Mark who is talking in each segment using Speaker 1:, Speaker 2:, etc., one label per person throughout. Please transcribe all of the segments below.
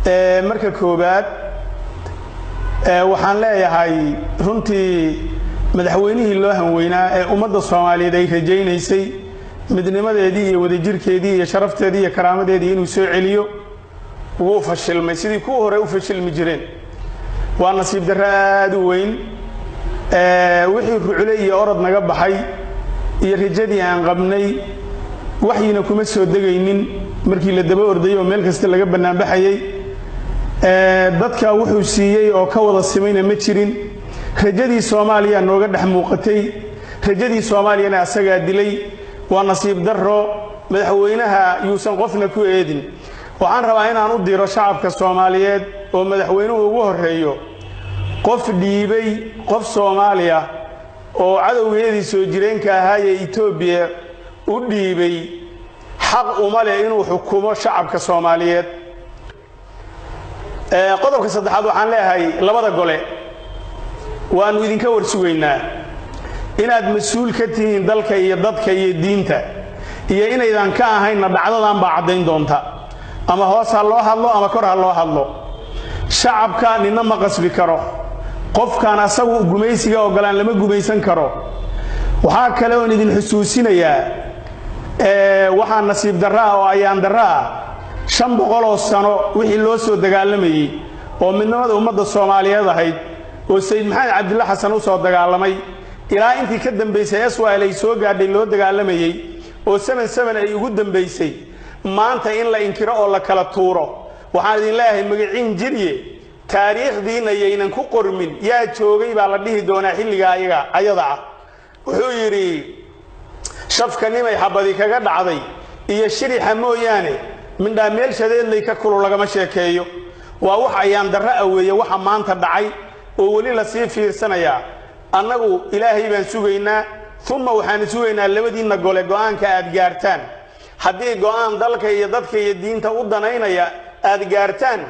Speaker 1: marka koobaad waxaan leeyahay runtii madaxweynihii loo hanweynaa ee ummadda Soomaaliyeed ay rajaynaysay midnimadeedii iyo wadajirkeedii iyo sharafteedii iyo karaamadeedii inuu soo celiyo wuu fashilmay sidii ku hore u fashilmi jireen waa nasiib darro aad u weyn wixii rucule iyo orod naga baxay iyo rajadii aan qabnay waxyina kuma soo degaynin markii la daba ordayo meel kasta laga banaan baxayay dadka wuxuu siiyay oo ka wada simayna ma jirin rajadii Soomaaliya nooga dhex muuqatay rajadii Soomaaliyana asaga dilay waa nasiib darro madaxweynaha yuusan qofna ku eedin waxaan rabaa inaan u diro shacabka Soomaaliyeed oo madaxweynuhu ugu horeeyo qof dhiibay qof Soomaaliya oo cadawgeedii soo jireenka ahaa ee Itoobiya u dhiibay xaq uma leh inuu xukumo shacabka Soomaaliyeed qodobka saddexaad waxaan leeyahay labada gole waanu idinka warsugaynaa inaad mas'uul ka tihiin dalka iyo dadka iyo diinta iyo inaydan ka ahayn dhacdadan baa cadeyn doonta ama hoos ha loo hadlo ama kor ha loo hadlo shacabka nina ma qasbi karo qofkan asagu gumaysiga ogolaan lama gumaysan karo waxa kale oo idin xusuusinayaa waxa nasiib darro oo ayaan darro 500 sano wixii loo soo dagaalamayay oo midnimada ummadda Soomaaliyeed ahayd oo Sayid Maxamed Cabdulla Xasan u soo dagaalamay ilaa intii ka dambeysay SYL ay soo gaadhay loo dagaalamayay oo 77 ay ugu dambeysay maanta in la inkiro oo la kala tuuro waxaan idin leeyahay magaciin jiriye taariikhdiina aynan ku qormin yaa joogay baa la dhihi doonaa xilliga ayada wuxuu yiri shafkanimay xabadi kaga dhacday iyo shirixa mooyaane mindha meel shadeedlay ka kulul lagama sheekeeyo waa wax ayaan darro aweeye waxa maanta dhacay oo wali la sii fiirsanaya annagu ilaahay baan sugaynaa thumma waxaan sugaynaa labadiina gole go'aanka aad gaartaan haddii go'aan dalka iyo dadka iyo diinta u danaynaya aad gaartaan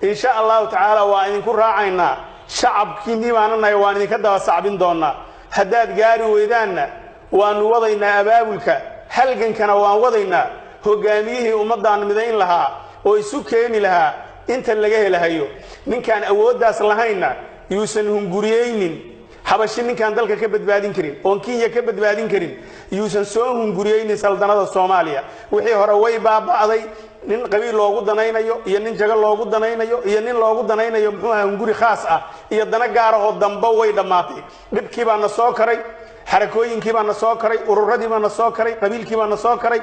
Speaker 1: insha Allah ta'ala waa idinku raacaynaa shacabkiinii baananahay waan idinka daba sacbin doonaa haddaad gaari weydaanna waanu wadaynaa abaabulka halgankana waan wadaynaa hogaamiyihii ummadaan midayn lahaa oo isu keeni lahaa inta laga helahayo ninkaan awooddaas lahayna yuusan hunguriyeynin habashi ninkaan dalka ka badbaadin karin oo Kenya ka badbaadin karin yuusan soo hunguriyeynin saldanada Soomaaliya wixii hore way baabaaday nin qabiil loogu danaynayo iyo nin jagal loogu danaynayo iyo nin loogu danaynayo muxuu ahaa hunguri khaas ah iyo dana gaar ah oo dambe way dhamaatay dhibkii baa na soo karay xarakooyinkii baa na soo karay ururadii baa na soo karay qabiilkii baa na soo karay